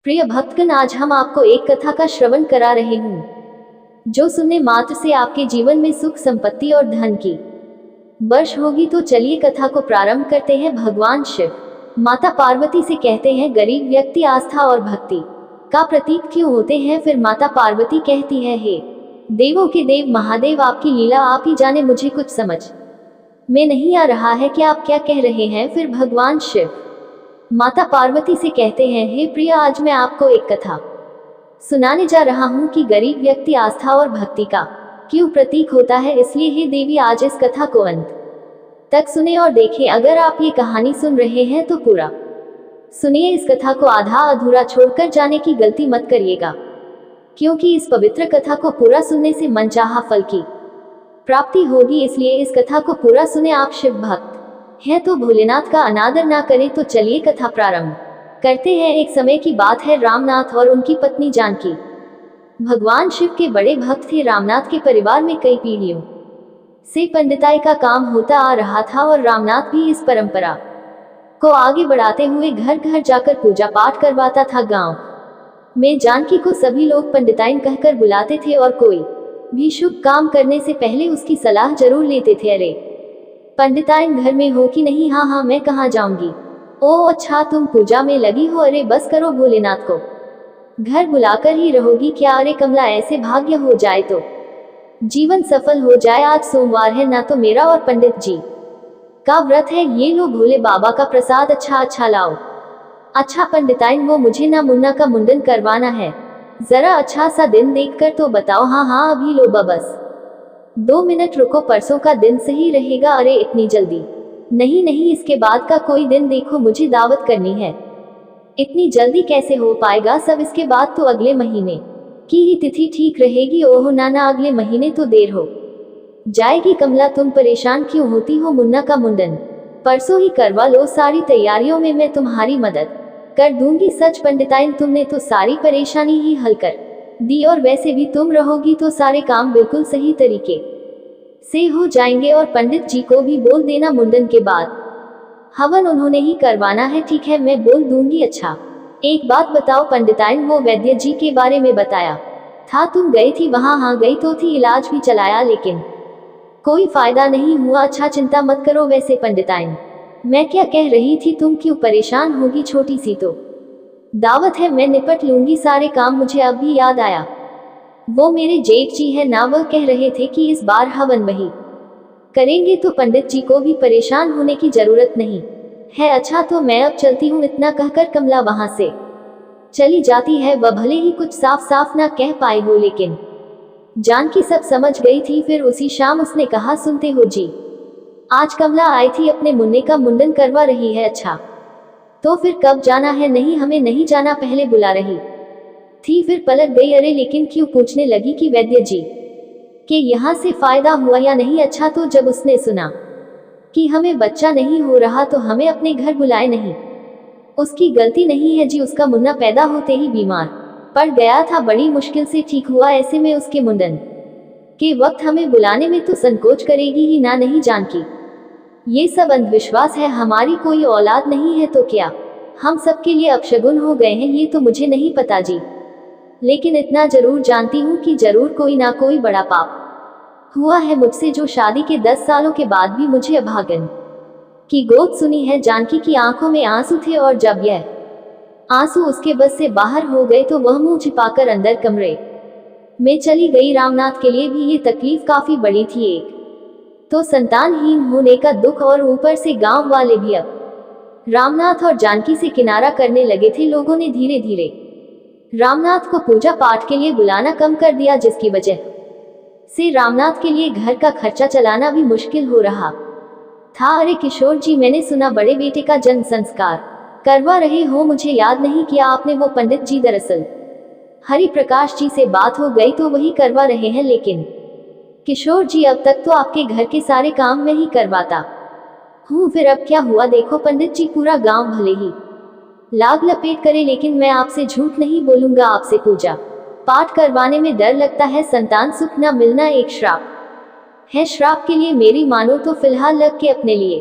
प्रिय भक्तगण, आज हम आपको एक कथा का श्रवण करा रहे हूँ जो सुनने मात्र से आपके जीवन में सुख, संपत्ति और धन की वर्ष होगी। तो चलिए कथा को प्रारंभ करते हैं। भगवान शिव माता पार्वती से कहते हैं, गरीब व्यक्ति आस्था और भक्ति का प्रतीक क्यों होते हैं। फिर माता पार्वती कहती है, हे देवों के देव महादेव, आपकी लीला आप ही जाने, मुझे कुछ समझ में नहीं आ रहा है कि आप क्या कह रहे हैं। फिर भगवान शिव माता पार्वती से कहते हैं, हे प्रिय, आज मैं आपको एक कथा सुनाने जा रहा हूँ कि गरीब व्यक्ति आस्था और भक्ति का क्यों प्रतीक होता है। इसलिए हे देवी, आज इस कथा को अंत तक सुने और देखें। अगर आप ये कहानी सुन रहे हैं तो पूरा सुनिए। इस कथा को आधा अधूरा छोड़कर जाने की गलती मत करिएगा, क्योंकि इस पवित्र कथा को पूरा सुनने से मनचाहा फल की प्राप्ति होगी। इसलिए इस कथा को पूरा सुने। आप शिव भक्त हैं तो भोलेनाथ का अनादर ना करें। तो चलिए कथा प्रारंभ करते हैं। एक समय की बात है, रामनाथ और उनकी पत्नी जानकी भगवान शिव के बड़े भक्त थे। रामनाथ के परिवार में कई पीढ़ियों से पंडिताई का काम होता आ रहा था और रामनाथ भी इस परंपरा को आगे बढ़ाते हुए घर घर जाकर पूजा पाठ करवाता था। गांव में जानकी को सभी लोग पंडिताइन कहकर बुलाते थे और कोई भी शुभ काम करने से पहले उसकी सलाह जरूर लेते थे। अरे पंडिताइन घर में हो कि नहीं? हाँ हाँ, मैं कहाँ जाऊंगी। ओ अच्छा, तुम पूजा में लगी हो? अरे बस करो, भोलेनाथ को घर बुलाकर ही रहोगी क्या? अरे कमला, ऐसे भाग्य हो जाए तो जीवन सफल हो जाए। आज सोमवार है ना, तो मेरा और पंडित जी का व्रत है। ये लो भोले बाबा का प्रसाद, अच्छा लाओ। अच्छा पंडिताइन, वो मुझे ना मुन्ना का मुंडन करवाना है, जरा अच्छा सा दिन देखकर तो बताओ। हाँ हाँ, अभी लो बस 2 मिनट रुको, परसों का दिन सही रहेगा। अरे इतनी जल्दी नहीं नहीं, इसके बाद का कोई दिन देखो, मुझे दावत करनी है। इतनी जल्दी कैसे हो पाएगा सब? इसके बाद तो अगले महीने की ही तिथि ठीक रहेगी। ओहो नाना, अगले महीने तो देर हो जाएगी। कमला, तुम परेशान क्यों होती हो? मुन्ना का मुंडन परसों ही करवा लो, सारी तैयारियों में मैं तुम्हारी मदद कर दूंगी। सच पंडिताइन, तुमने तो सारी परेशानी ही हल कर दी, और वैसे भी तुम रहोगी तो सारे काम बिल्कुल सही तरीके से हो जाएंगे। और पंडित जी को भी बोल देना, मुंडन के बाद हवन उन्होंने ही करवाना है। ठीक है, मैं बोल दूंगी। अच्छा एक बात बताओ पंडिताइन, वो वैद्य जी के बारे में बताया था, तुम गई थी वहां? हाँ गई तो थी, इलाज भी चलाया, लेकिन कोई फायदा नहीं हुआ। अच्छा चिंता मत करो। वैसे पंडिताइन, मैं क्या कह रही थी, तुम क्यों परेशान होगी? छोटी सी तो दावत है, मैं निपट लूंगी सारे काम। मुझे अब भी याद आया, वो मेरे जेठ जी है ना, वह कह रहे थे कि इस बार हवन वही करेंगे, तो पंडित जी को भी परेशान होने की जरूरत नहीं है। अच्छा तो मैं अब चलती हूँ। इतना कहकर कमला वहां से चली जाती है। वह भले ही कुछ साफ साफ ना कह पाई हो, लेकिन जानकी सब समझ गई थी। फिर उसी शाम उसने कहा, सुनते हो जी, आज कमला आई थी, अपने मुन्ने का मुंडन करवा रही है। अच्छा तो फिर कब जाना है? नहीं, हमें नहीं जाना, पहले बुला रही थी, फिर पलट गई। अरे लेकिन क्यों? पूछने लगी कि वैद्य जी के यहाँ से फायदा हुआ या नहीं। अच्छा तो जब उसने सुना कि हमें बच्चा नहीं हो रहा तो हमें अपने घर बुलाए नहीं। उसकी गलती नहीं है जी, उसका मुन्ना पैदा होते ही बीमार पड़ गया था, बड़ी मुश्किल से ठीक हुआ। ऐसे में उसके मुंडन के वक्त हमें बुलाने में तो संकोच करेगी ही ना। नहीं जानकी, ये सब अंधविश्वास है, हमारी कोई औलाद नहीं है तो क्या हम सबके लिए अपशगुन हो गए हैं? ये तो मुझे नहीं पता जी, लेकिन इतना जरूर जानती हूँ कि जरूर कोई ना कोई बड़ा पाप हुआ है मुझसे, जो शादी के 10 सालों के बाद भी मुझे अभागन की गोद सुनी है। जानकी की आंखों में आंसू थे, और जब यह आंसू उसके बस से बाहर हो गए तो वह मुंह छिपाकर अंदर कमरे में चली गई। रामनाथ के लिए भी ये तकलीफ काफी बड़ी थी। एक तो संतानहीन होने का दुख, और ऊपर से गांव वाले भी अब रामनाथ और जानकी से किनारा करने लगे थे। लोगों ने धीरे धीरे रामनाथ को पूजा पाठ के लिए बुलाना कम कर दिया, जिसकी वजह से रामनाथ के लिए घर का खर्चा चलाना भी मुश्किल हो रहा था। अरे किशोर जी, मैंने सुना बड़े बेटे का जन्म संस्कार करवा रहे हो, मुझे याद नहीं किया आपने। वो पंडित जी, दरअसल हरि प्रकाश जी से बात हो गई तो वही करवा रहे हैं। लेकिन किशोर जी, अब तक तो आपके घर के सारे काम मैं ही करवाता हूँ, फिर अब क्या हुआ? देखो पंडित जी, पूरा गांव भले ही लाग लपेट करे, लेकिन मैं आपसे झूठ नहीं बोलूंगा, आपसे पूजा पाठ करवाने में डर लगता है। संतान सुख न मिलना एक श्राप है, श्राप के लिए मेरी मानो तो फिलहाल लग के अपने लिए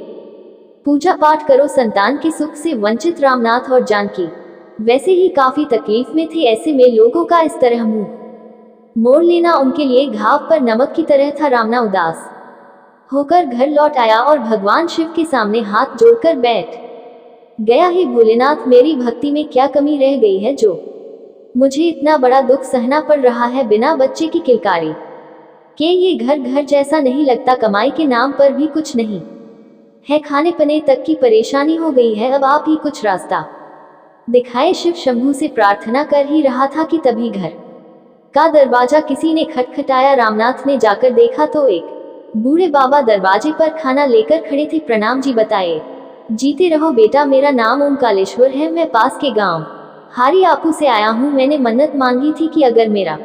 पूजा पाठ करो, संतान के सुख से वंचित रामनाथ और जानकी वैसे ही काफी तकलीफ में थे, ऐसे में लोगों का इस तरह मुंह मोड़ लेना उनके लिए घाव पर नमक की तरह था। रामना उदास होकर घर लौट आया और भगवान शिव के सामने हाथ जोड़कर बैठ गया। हे भोलेनाथ, मेरी भक्ति में क्या कमी रह गई है जो मुझे इतना बड़ा दुख सहना पड़ रहा है बिना बच्चे की किलकारी के। ये घर घर जैसा नहीं लगता, कमाई के नाम पर भी कुछ नहीं है, खाने पीने तक की परेशानी हो गई है, अब आप ही कुछ रास्ता दिखाए। शिव शंभू से प्रार्थना कर ही रहा था कि तभी घर का दरवाजा किसी ने खटखटाया। रामनाथ ने जाकर देखा तो एक बूढ़े बाबा दरवाजे पर खाना लेकर खड़े थे। प्रणाम जी, बताए। जीते रहो बेटा, मेरा नाम ओमकालेश्वर है, मैं पास के गांव हारी आपू से आया हूँ। मैंने मन्नत मांगी थी कि अगर मेरा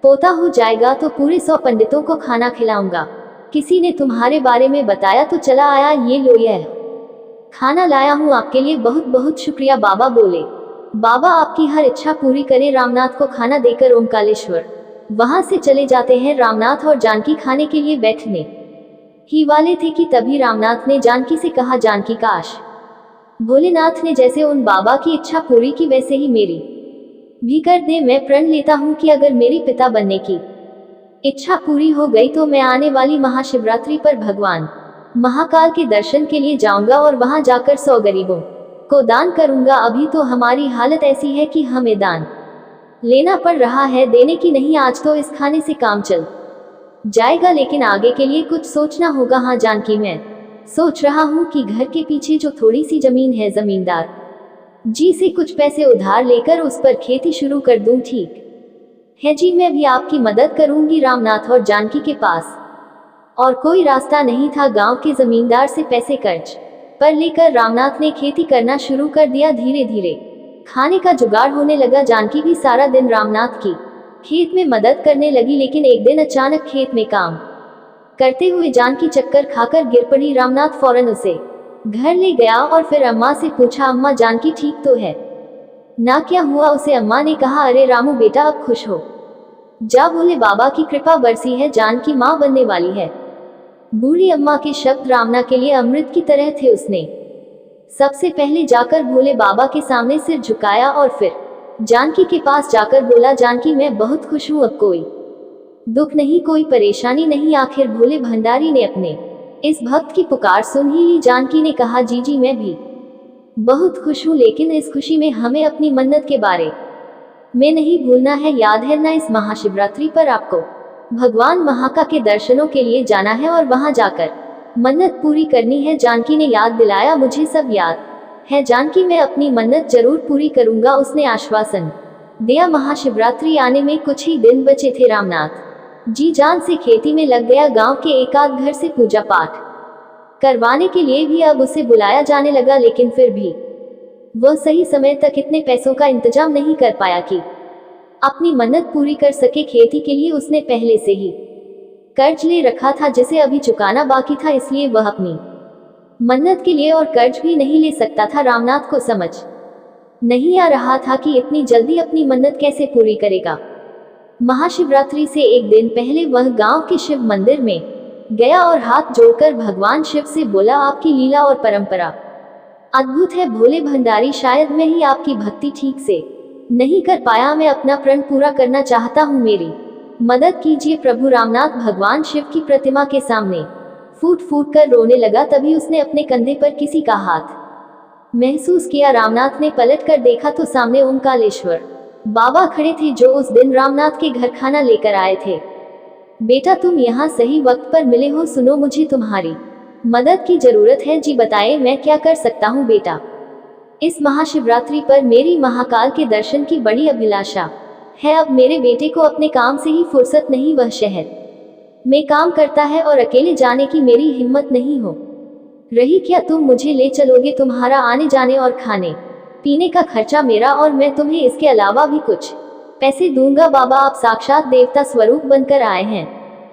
पोता हो जाएगा तो पूरे 100 पंडितों को खाना खिलाऊंगा। किसी ने तुम्हारे बारे में बताया तो चला आया, ये लो यह खाना लाया हूँ आपके लिए, बहुत बहुत शुक्रिया। बाबा बोले, बाबा आपकी हर इच्छा पूरी करे। रामनाथ को खाना देकर ओमकालेश्वर वहां से चले जाते हैं। रामनाथ और जानकी खाने के लिए बैठने ही वाले थे कि तभी रामनाथ ने जानकी से कहा, जानकी, काश भोलेनाथ ने जैसे उन बाबा की इच्छा पूरी की वैसे ही मेरी भी कर दे। मैं प्रण लेता हूँ कि अगर मेरी पिता बनने की इच्छा पूरी हो गई तो मैं आने वाली महाशिवरात्रि पर भगवान महाकाल के दर्शन के लिए जाऊंगा और वहां जाकर 100 गरीबों को दान करूंगा। अभी तो हमारी हालत ऐसी है कि हमें दान लेना पड़ रहा है, देने की नहीं। आज तो इस खाने से काम चल जाएगा, लेकिन आगे के लिए कुछ सोचना होगा। हाँ जानकी, मैं सोच रहा हूँ कि घर के पीछे जो थोड़ी सी जमीन है, जमींदार जी से कुछ पैसे उधार लेकर उस पर खेती शुरू कर दूं। ठीक है जी, मैं भी आपकी मदद करूंगी। रामनाथ और जानकी के पास और कोई रास्ता नहीं था। गांव के जमींदार से पैसे कर्ज पर लेकर रामनाथ ने खेती करना शुरू कर दिया। धीरे धीरे खाने का जुगाड़ होने लगा। जानकी भी सारा दिन रामनाथ की खेत में मदद करने लगी, लेकिन एक दिन अचानक खेत में काम करते हुए जानकी चक्कर खाकर गिर पड़ी। रामनाथ फौरन उसे घर ले गया और फिर अम्मा से पूछा, अम्मा जानकी ठीक तो है ना, क्या हुआ उसे? अम्मा ने कहा, अरे रामू बेटा, अब खुश हो जा, भोले बाबा की कृपा बरसी है, जानकी माँ बनने वाली है। बूढ़ी अम्मा के शब्द रामना के लिए अमृत की तरह थे। उसने सबसे पहले जाकर भोले बाबा के सामने सिर झुकाया और फिर जानकी के पास जाकर बोला, जानकी मैं बहुत खुश हूँ, अब कोई दुख नहीं, कोई परेशानी नहीं। आखिर भोले भंडारी ने अपने इस भक्त की पुकार सुन ही ली। जानकी ने कहा, जी जी मैं भी बहुत खुश हूँ, लेकिन इस खुशी में हमें अपनी मन्नत के बारे में नहीं भूलना है। याद है ना, इस महाशिवरात्रि पर आपको भगवान महाकाल के दर्शनों के लिए जाना है और वहां जाकर मन्नत पूरी करनी है। जानकी ने याद दिलाया, मुझे सब याद है जानकी, मैं अपनी मन्नत जरूर पूरी करूंगा, उसने आश्वासन दिया। महाशिवरात्रि आने में कुछ ही दिन बचे थे। रामनाथ जी जान से खेती में लग गया। गांव के एकाध घर से पूजा पाठ करवाने के लिए भी अब उसे बुलाया जाने लगा, लेकिन फिर भी वह सही समय तक इतने पैसों का इंतजाम नहीं कर पाया कि अपनी मन्नत पूरी कर सके। खेती के लिए उसने पहले से ही कर्ज ले रखा था, जिसे अभी चुकाना बाकी था, इसलिए वह अपनी मन्नत के लिए और कर्ज भी नहीं ले सकता था। रामनाथ को समझ नहीं आ रहा था कि इतनी जल्दी अपनी मन्नत कैसे पूरी करेगा। महाशिवरात्रि से एक दिन पहले वह गांव के शिव मंदिर में गया और हाथ जोड़कर भगवान शिव से बोला, आपकी लीला और परंपरा अद्भुत है भोले भंडारी, शायद मैं ही आपकी भक्ति ठीक से नहीं कर पाया, मैं अपना प्रण पूरा करना चाहता हूँ, मेरी मदद कीजिए प्रभु। रामनाथ भगवान शिव की प्रतिमा के सामने फूट फूट कर रोने लगा। तभी उसने अपने कंधे पर किसी का हाथ महसूस किया। रामनाथ ने पलट कर देखा तो सामने ओमकालेश्वर बाबा खड़े थे, जो उस दिन रामनाथ के घर खाना लेकर आए थे। बेटा तुम यहाँ सही वक्त पर मिले हो, सुनो मुझे तुम्हारी मदद की जरूरत है। जी बताए, मैं क्या कर सकता हूँ बेटा? इस महाशिवरात्रि पर मेरी महाकाल के दर्शन की बड़ी अभिलाषा है। अब मेरे बेटे को अपने काम से ही फुर्सत नहीं, वह शहर में काम करता है और अकेले जाने की मेरी हिम्मत नहीं हो रही। क्या तुम मुझे ले चलोगे? तुम्हारा आने जाने और खाने पीने का खर्चा मेरा, और मैं तुम्हें इसके अलावा भी कुछ पैसे दूंगा। बाबा आप साक्षात देवता स्वरूप बनकर आए हैं,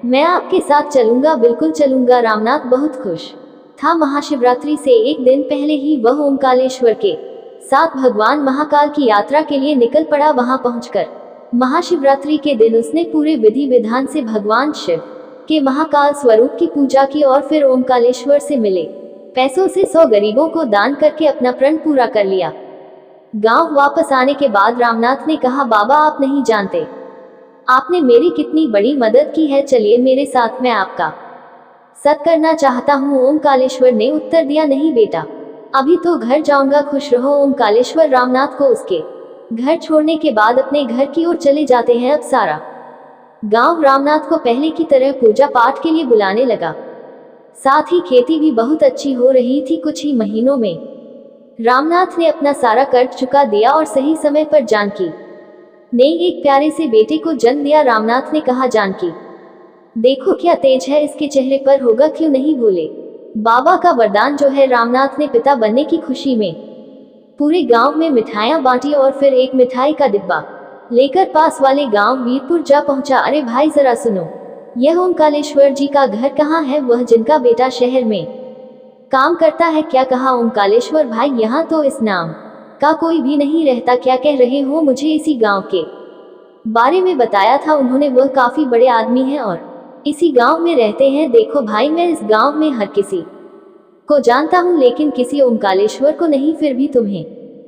मैं आपके साथ चलूंगा, बिल्कुल चलूंगा। रामनाथ बहुत खुश था। महाशिवरात्रि से एक दिन पहले ही वह ओमकालेश्वर के साथ भगवान महाकाल की यात्रा के लिए निकल पड़ा। वहां पहुंचकर महाशिवरात्रि के दिन उसने पूरे विधि विधान से भगवान शिव के महाकाल स्वरूप की पूजा की और फिर ओमकालेश्वर से मिले पैसों से 100 गरीबों को दान करके अपना प्रण पूरा कर लिया। गांव वापस आने के बाद रामनाथ ने कहा, बाबा आप नहीं जानते आपने मेरी कितनी बड़ी मदद की है, चलिए मेरे साथ, मैं आपका सत करना चाहता हूँ। ओमकालेश्वर ने उत्तर दिया, नहीं बेटा, अभी तो घर जाऊंगा, खुश रहो। ओमकालेश्वर रामनाथ को उसके घर छोड़ने के बाद अपने घर की ओर चले जाते हैं। अब सारा गांव रामनाथ को पहले की तरह पूजा पाठ के लिए बुलाने लगा। साथ ही खेती भी बहुत अच्छी हो रही थी। कुछ ही महीनों में रामनाथ ने अपना सारा कर्ज चुका दिया और सही समय पर जानकी ने एक प्यारे से बेटे को जन्म दिया। रामनाथ ने कहा, जानकी देखो क्या तेज है इसके चेहरे पर, होगा क्यों नहीं भूले। बाबा का वरदान जो है। रामनाथ ने पिता बनने की खुशी में पूरे गांव में मिठाइयां बांटी और फिर एक मिठाई का डिब्बा लेकर पास वाले गांव वीरपुर जा पहुंचा। अरे भाई जरा सुनो, यह ओमकालेश्वर जी का घर कहाँ है, वह जिनका बेटा शहर में काम करता है। क्या कहा ओमकालेश्वर भाई, यहाँ तो इस नाम का कोई भी नहीं रहता। क्या कह रहे हो, मुझे इसी गांव के बारे में बताया था उन्होंने, वह काफी बड़े आदमी हैं और इसी गांव में रहते हैं। देखो भाई, मैं इस गांव में हर किसी को जानता हूँ, लेकिन किसी ओमकालेश्वर को नहीं। फिर भी तुम्हें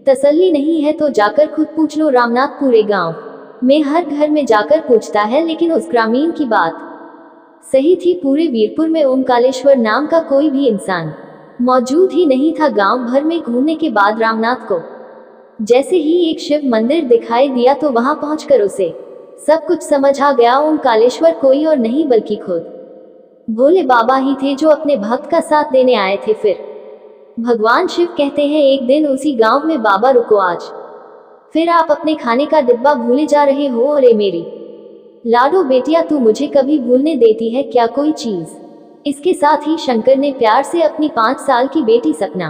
तसल्ली नहीं है तो जाकर खुद पूछ लो। रामनाथ पूरे गांव में हर घर में जाकर पूछता है, लेकिन उस ग्रामीण की बात सही थी। पूरे वीरपुर में ओमकालेश्वर नाम का कोई भी इंसान मौजूद ही नहीं था। गांव भर में घूमने के बाद रामनाथ को जैसे ही एक शिव मंदिर दिखाई दिया तो वहां पहुंचकर उसे सब कुछ समझ आ गया। ओमकालेश्वर कोई और नहीं बल्कि खुद भोले बाबा ही थे जो अपने भक्त का साथ देने आए थे। फिर भगवान शिव कहते हैं, एक दिन उसी गांव में, बाबा रुको आज, फिर आप अपने खाने का डिब्बा भूले जा रहे हो। अरे मेरी लाडो बेटिया, तू मुझे कभी भूलने देती है क्या कोई चीज। इसके साथ ही शंकर ने प्यार से अपनी 5 साल की बेटी सपना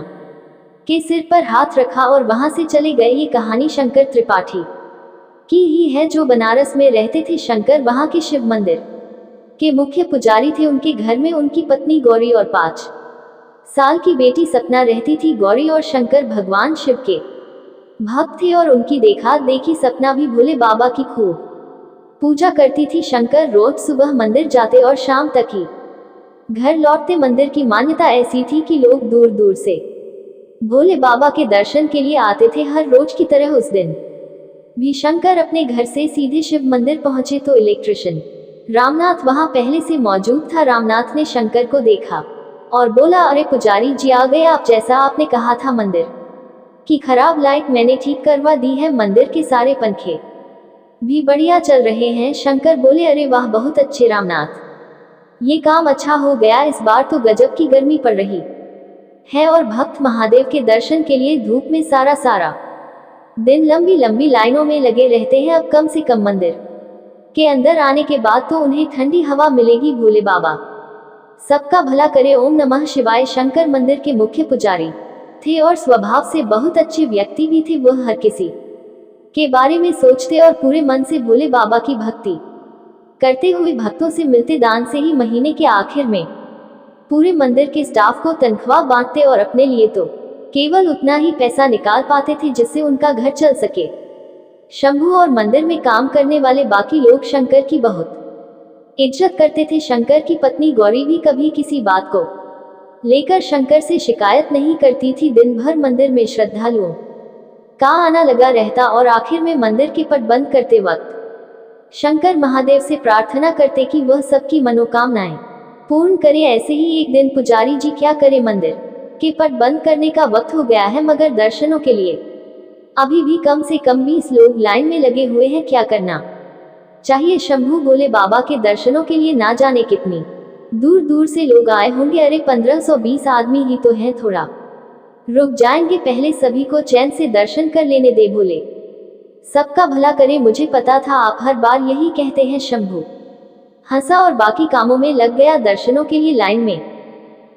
के सिर पर हाथ रखा और वहां से चले गए। ये कहानी शंकर त्रिपाठी की ही है जो बनारस में रहते थे। शंकर वहां के शिव मंदिर के मुख्य पुजारी थे। उनके घर में उनकी पत्नी गौरी और 5 साल की बेटी सपना रहती थी। गौरी और शंकर भगवान शिव के भक्त थे और उनकी देखा देखी सपना भी भोले बाबा की खूब पूजा करती थी। शंकर रोज सुबह मंदिर जाते और शाम तक ही घर लौटते। मंदिर की मान्यता ऐसी थी कि लोग दूर दूर से भोले बाबा के दर्शन के लिए आते थे। हर रोज की तरह उस दिन भी शंकर अपने घर से सीधे शिव मंदिर पहुंचे तो इलेक्ट्रिशियन रामनाथ वहां पहले से मौजूद था। रामनाथ ने शंकर को देखा और बोला, अरे पुजारी जी आ गए आप, जैसा आपने कहा था मंदिर की खराब लाइट मैंने ठीक करवा दी है, मंदिर के सारे पंखे भी बढ़िया चल रहे हैं। शंकर बोले, अरे वाह बहुत अच्छे रामनाथ, ये काम अच्छा हो गया। इस बार तो गजब की गर्मी पड़ रही है और भक्त महादेव के दर्शन के लिए धूप में सारा दिन लंबी लंबी लाइनों में लगे रहते हैं। अब कम से कम मंदिर के अंदर आने के बाद तो उन्हें ठंडी हवा मिलेगी। भोले बाबा सबका भला करे, ओम नमः शिवाय। शंकर मंदिर के मुख्य पुजारी थे और स्वभाव से बहुत अच्छे व्यक्ति भी थे। वह हर किसी के बारे में सोचते और पूरे मन से भोले बाबा की भक्ति करते हुए भक्तों से मिलते। दान से ही महीने के आखिर में पूरे मंदिर के स्टाफ को तनख्वाह बांटते और अपने लिए तो केवल उतना ही पैसा निकाल पाते थे जिससे उनका घर चल सके। शंभू और मंदिर में काम करने वाले बाकी लोग शंकर की बहुत इज्जत करते थे। शंकर की पत्नी गौरी भी कभी किसी बात को लेकर शंकर से शिकायत नहीं करती थी। दिन भर मंदिर में श्रद्धालुओं का आना लगा रहता और आखिर में मंदिर के पट बंद करते वक्त शंकर महादेव से प्रार्थना करते कि वह सबकी मनोकामनाएं पूर्ण करे। ऐसे ही एक दिन पुजारी जी क्या करे, मंदिर के पट बंद करने का वक्त हो गया है मगर दर्शनों के लिए अभी भी कम से कम 20 लोग लाइन में लगे हुए हैं। क्या करना चाहिए। शंभू भोले बाबा के दर्शनों के लिए ना जाने कितनी दूर दूर से लोग आए होंगे। अरे 1520 आदमी ही तो हैं, थोड़ा रुक जाएंगे, पहले सभी को चैन से दर्शन कर लेने दे। भोले सबका भला करे, मुझे पता था आप हर बार यही कहते हैं। शंभू हंसा और बाकी कामों में लग गया। दर्शनों के लिए लाइन में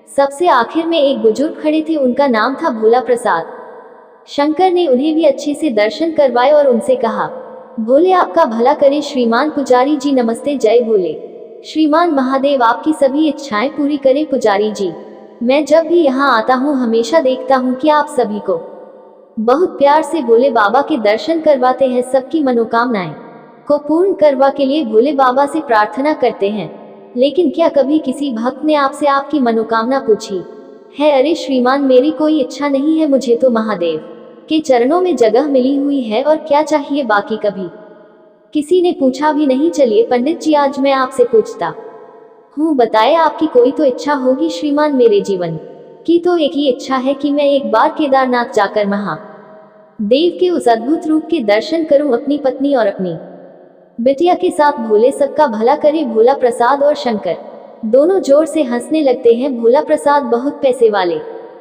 सबसे आखिर में एक बुजुर्ग खड़े थे, उनका नाम था भोला प्रसाद। शंकर ने उन्हें भी अच्छे से दर्शन करवाए और उनसे कहा, भोले आपका भला करे। श्रीमान पुजारी जी नमस्ते। जय भोले। श्रीमान महादेव आपकी सभी इच्छाएं पूरी करे। पुजारी जी, मैं जब भी यहाँ आता हूँ हमेशा देखता हूँ कि आप सभी को बहुत प्यार से भोले बाबा के दर्शन करवाते हैं, सबकी मनोकामनाएं को पूर्ण करवा के लिए भोले बाबा से प्रार्थना करते हैं। लेकिन क्या कभी किसी भक्त ने आपसे आपकी मनोकामना पूछी है? अरे श्रीमान, मेरी कोई इच्छा नहीं है, मुझे तो महादेव के चरणों में जगह मिली हुई है और क्या चाहिए बाकी कभी किसी ने पूछा भी नहीं। चलिए पंडित जी, आज मैं आपसे पूछता हूँ, बताए आपकी कोई तो इच्छा होगी श्रीमान। मेरे जीवन की तो एक ही इच्छा है कि मैं एक बार केदारनाथ जाकर महादेव के उस अद्भुत रूप के दर्शन करूं, अपनी पत्नी और अपनी बिटिया के साथ। भोले सबका भला करे। भोला प्रसाद और शंकर दोनों जोर से हंसने लगते हैं। भोला प्रसाद बहुत पैसे वाले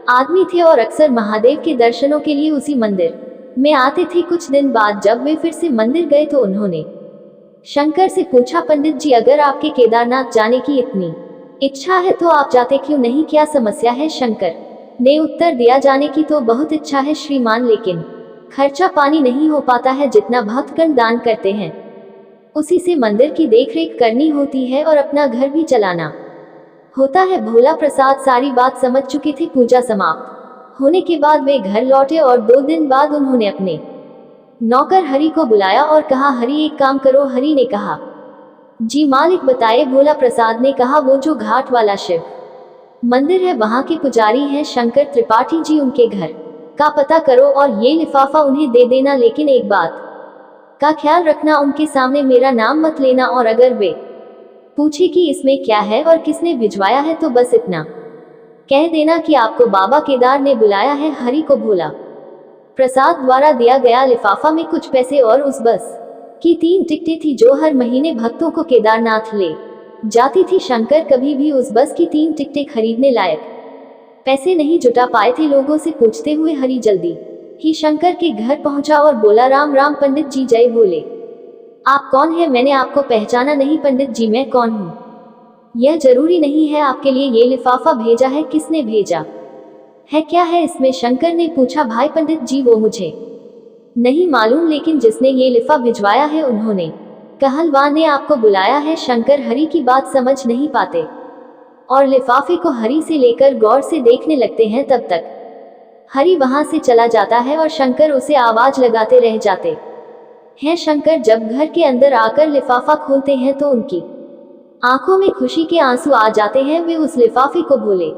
आदमी थे और अक्सर महादेव के दर्शनों के लिए उसी मंदिर में आते थे। कुछ दिन बाद जब वे फिर से मंदिर गए तो उन्होंने शंकर से पूछा, पंडित जी, अगर आपके केदारनाथ जाने की इतनी इच्छा है तो आप जाते क्यों नहीं, क्या समस्या है? शंकर ने उत्तर दिया, जाने की तो बहुत इच्छा है श्रीमान, लेकिन खर्चा पानी नहीं हो पाता है। जितना भक्तगण दान करते हैं उसी से मंदिर की देखरेख करनी होती है और अपना घर भी चलाना होता है। भोला प्रसाद सारी बात समझ चुके थे। पूजा समाप्त होने के बाद वे घर लौटे और 2 दिन बाद उन्होंने अपने नौकर हरि को बुलाया और कहा, हरि एक काम करो। हरि ने कहा, जी मालिक बताए। भोला प्रसाद ने कहा, वो जो घाट वाला शिव मंदिर है वहाँ के पुजारी हैं शंकर त्रिपाठी जी, उनके घर का पता करो और ये लिफाफा उन्हें दे देना। लेकिन एक बात का ख्याल रखना, उनके सामने मेरा नाम मत लेना और अगर वे पूछे कि इसमें क्या है और किसने भिजवाया है तो बस इतना कह देना कि आपको बाबा केदार ने बुलाया है। हरि को भोला प्रसाद द्वारा दिया गया लिफाफा में कुछ पैसे और उस बस की 3 टिकटें थी जो हर महीने भक्तों को केदारनाथ ले जाती थी। शंकर कभी भी उस बस की 3 टिकटें खरीदने लायक पैसे नहीं जुटा पाए थे। लोगों से पूछते हुए हरि जल्दी ही शंकर के घर पहुंचा और बोला, राम राम पंडित जी, जय भोले। आप कौन है? मैंने आपको पहचाना नहीं। पंडित जी, मैं कौन हूँ यह जरूरी नहीं है, आपके लिए ये लिफाफा भेजा है। किसने भेजा है, क्या है इसमें? शंकर ने पूछा। भाई पंडित जी, वो मुझे नहीं मालूम, लेकिन जिसने ये लिफा भिजवाया है उन्होंने कहलवा ने आपको बुलाया है। शंकर हरि की बात समझ नहीं पाते और लिफाफे को हरि से लेकर गौर से देखने लगते हैं। तब तक हरि वहां से चला जाता है और शंकर उसे आवाज लगाते रह जाते हैं। शंकर जब घर के अंदर आकर लिफाफा खोलते हैं तो उनकी आंखों में खुशी के आंसू आ जाते हैं। वे उस लिफाफे को भोले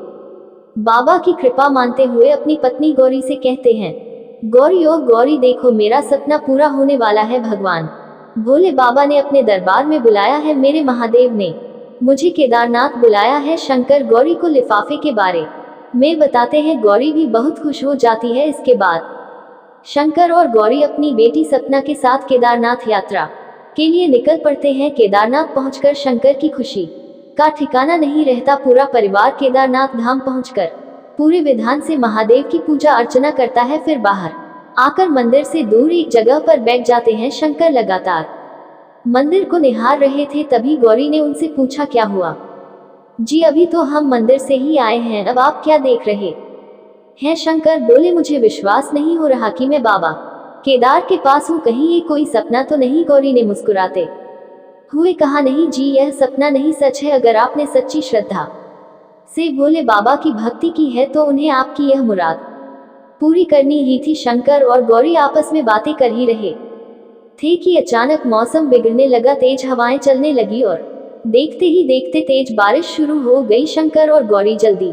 बाबा की कृपा मानते हुए अपनी पत्नी गौरी से कहते हैं, गौरी ओ गौरी, देखो मेरा सपना पूरा होने वाला है। भगवान भोले बाबा ने अपने दरबार में बुलाया है, मेरे महादेव ने मुझे केदारनाथ बुलाया है। शंकर गौरी को लिफाफे के बारे में बताते हैं। गौरी भी बहुत खुश हो जाती है। इसके बाद शंकर और गौरी अपनी बेटी सपना के साथ केदारनाथ यात्रा के लिए निकल पड़ते हैं। केदारनाथ पहुंचकर शंकर की खुशी का ठिकाना नहीं रहता। पूरा परिवार केदारनाथ धाम पहुंचकर पूरे विधान से महादेव की पूजा अर्चना करता है। फिर बाहर आकर मंदिर से दूर एक जगह पर बैठ जाते हैं। शंकर लगातार मंदिर को निहार रहे थे। तभी गौरी ने उनसे पूछा, क्या हुआ जी? अभी तो हम मंदिर से ही आए हैं, अब आप क्या देख रहे हैं? शंकर बोले, मुझे विश्वास नहीं हो रहा कि मैं बाबा केदार के पास हूँ, कहीं ये कोई सपना तो नहीं? गौरी ने मुस्कुराते हुए कहा, नहीं जी, यह सपना नहीं, सच है। अगर आपने सच्ची श्रद्धा से भोले बाबा की भक्ति की है तो उन्हें आपकी यह मुराद पूरी करनी ही थी। शंकर और गौरी आपस में बातें कर ही रहे थे कि अचानक मौसम बिगड़ने लगा। तेज हवाएं चलने लगी और देखते ही देखते तेज बारिश शुरू हो गई। शंकर और गौरी जल्दी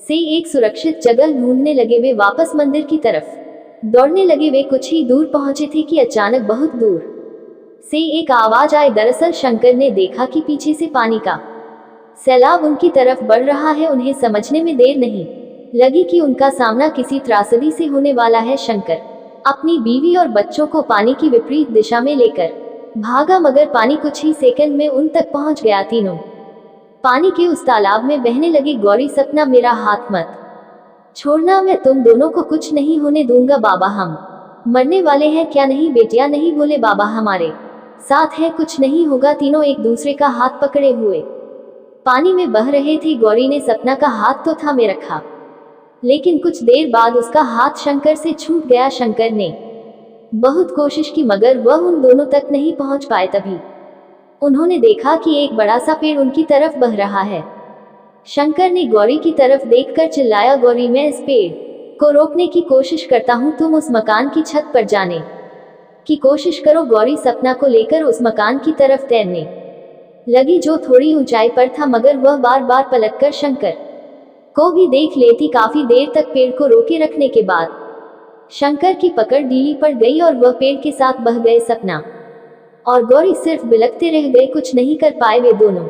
से एक सुरक्षित जगह ढूंढने लगे। वे वापस मंदिर की तरफ दौड़ने लगे। वे कुछ ही दूर पहुंचे थे कि अचानक बहुत दूर से एक आवाज आई। दरअसल शंकर ने देखा कि पीछे से पानी का सैलाब उनकी तरफ बढ़ रहा है। उन्हें समझने में देर नहीं लगी कि उनका सामना किसी त्रासदी से होने वाला है। शंकर अपनी बीवी और बच्चों को पानी की विपरीत दिशा में लेकर भागा, मगर पानी कुछ ही सेकंड में उन तक पहुंच गया। तीनों पानी के उस तालाब में बहने लगे। गौरी, सपना, मेरा हाथ मत छोड़ना, मैं तुम दोनों को कुछ नहीं होने दूंगा। बाबा, हम मरने वाले हैं क्या? नहीं बेटिया, नहीं। बोले, बाबा हमारे साथ है, कुछ नहीं होगा। तीनों एक दूसरे का हाथ पकड़े हुए पानी में बह रहे थे। गौरी ने सपना का हाथ तो थामे रखा, लेकिन कुछ देर बाद उसका हाथ शंकर से छूट गया। शंकर ने बहुत कोशिश की मगर वह उन दोनों तक नहीं पहुंच पाए। तभी उन्होंने देखा कि एक बड़ा सा पेड़ उनकी तरफ बह रहा है। शंकर ने गौरी की तरफ देखकर चिल्लाया, गौरी, मैं इस पेड़ को रोकने की कोशिश करता हूँ, तुम उस मकान की छत पर जाने की कोशिश करो। गौरी सपना को लेकर उस मकान की तरफ तैरने लगी जो थोड़ी ऊंचाई पर था, मगर वह बार बार पलटकर शंकर को भी देख लेती। काफी देर तक पेड़ को रोके रखने के बाद शंकर की पकड़ ढीली पड़ गई और वह पेड़ के साथ बह गए। सपना और गौरी सिर्फ बिलखते रह गए, कुछ नहीं कर पाए वे दोनों।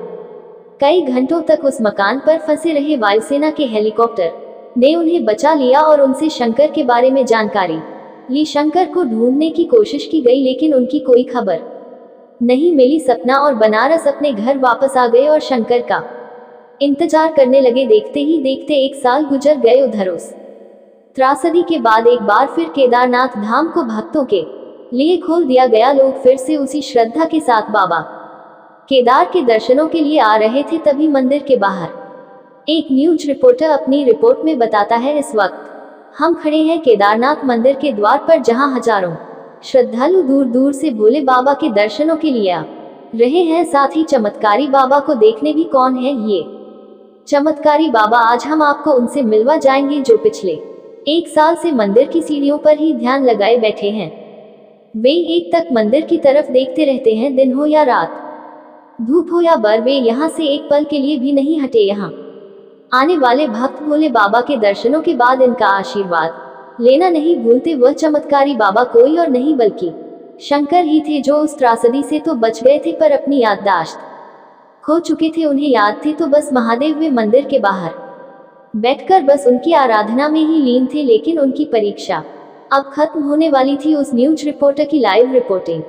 कई घंटों तक उस मकान पर फंसे रहे। वायुसेना के हेलीकॉप्टर ने उन्हें बचा लिया और उनसे शंकर के बारे में जानकारी ली। शंकर को ढूंढने की कोशिश की गई लेकिन उनकी कोई खबर नहीं मिली। सपना और बनारस अपने घर वापस आ गए और शंकर का इंतजार करने लगे। देखते ही देखते 1 साल गुजर गए। उधर उस त्रासदी के बाद एक बार फिर केदारनाथ धाम को भक्तों के लिए खोल दिया गया। लोग फिर से उसी श्रद्धा के साथ बाबा केदार के दर्शनों के लिए आ रहे थे। तभी मंदिर के बाहर एक न्यूज रिपोर्टर अपनी रिपोर्ट में बताता है, इस वक्त हम खड़े हैं केदारनाथ मंदिर के द्वार पर, जहां हजारों श्रद्धालु दूर दूर से भोले बाबा के दर्शनों के लिए आ रहे हैं। साथ ही चमत्कारी बाबा को देखने भी। कौन है ये चमत्कारी बाबा? आज हम आपको उनसे मिलवा जाएंगे जो पिछले 1 साल से मंदिर की सीढ़ियों पर ही ध्यान लगाए बैठे हैं। वे एक तक मंदिर की तरफ देखते रहते हैं, दिन हो या रात, धूप हो या बर, वे यहाँ से एक पल के लिए भी नहीं हटे। यहाँ आने वाले भक्त भोले बाबा के दर्शनों के बाद इनका आशीर्वाद लेना नहीं भूलते। वह चमत्कारी बाबा कोई और नहीं बल्कि शंकर ही थे, जो उस त्रासदी से तो बच गए थे पर अपनी याददाश्त खो चुके थे। उन्हें याद थी तो बस महादेव वे मंदिर के बाहर बैठकर बस उनकी आराधना में ही लीन थे। लेकिन उनकी परीक्षा अब खत्म होने वाली थी। उस न्यूज रिपोर्टर की लाइव रिपोर्टिंग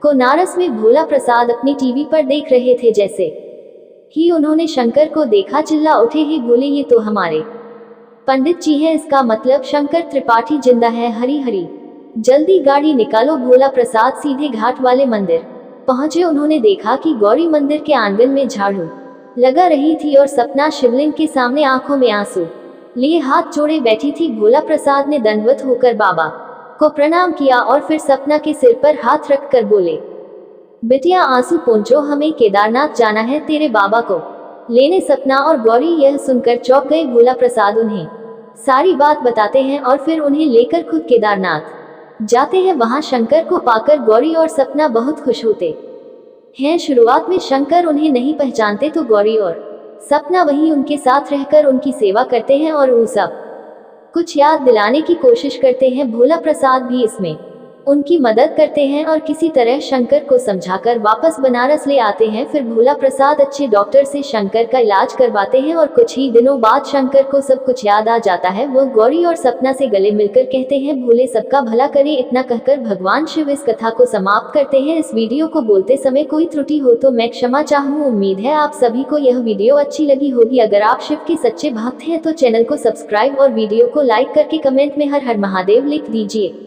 को नारस में भोला प्रसाद अपनी टीवी पर देख रहे थे। जैसे ही उन्होंने शंकर को देखा, चिल्ला उठे, ही बोले, ये तो हमारे पंडित जी हैं। इसका मतलब शंकर त्रिपाठी जिंदा है। हरी हरी जल्दी गाड़ी निकालो। भोला प्रसाद सीधे घाट वाले मंदिर पहुंचे। उन्होंने देखा कि गौरी मंदिर के आंगन में झाड़ू लगा रही थी और सपना शिवलिंग के सामने आंखों में आंसू लिए हाथ जोड़े बैठी थी। भोला प्रसाद ने दंडवत होकर बाबा को प्रणाम किया और फिर सपना के सिर पर हाथ रखकर बोले, बिटिया आंसू पोंछो, हमें केदारनाथ जाना है तेरे बाबा को लेने। सपना और गौरी यह सुनकर चौंक गए। भोला प्रसाद उन्हें सारी बात बताते हैं और फिर उन्हें लेकर खुद केदारनाथ जाते हैं। वहां शंकर को पाकर गौरी और सपना बहुत खुश होते हैं। शुरुआत में शंकर उन्हें नहीं पहचानते तो गौरी और सपना वहीं उनके साथ रहकर उनकी सेवा करते हैं और वो सब कुछ याद दिलाने की कोशिश करते हैं। भोला प्रसाद भी इसमें उनकी मदद करते हैं और किसी तरह शंकर को समझाकर वापस बनारस ले आते हैं। फिर भोला प्रसाद अच्छे डॉक्टर से शंकर का इलाज करवाते हैं और कुछ ही दिनों बाद शंकर को सब कुछ याद आ जाता है। वो गौरी और सपना से गले मिलकर कहते हैं, भोले सबका भला करे। इतना कहकर भगवान शिव इस कथा को समाप्त करते हैं। इस वीडियो को बोलते समय कोई त्रुटि हो तो मैं क्षमा चाहूँ। उम्मीद है आप सभी को यह वीडियो अच्छी लगी होगी। अगर आप शिव के सच्चे भक्त हैं तो चैनल को सब्सक्राइब और वीडियो को लाइक करके कमेंट में हर हर महादेव लिख दीजिए।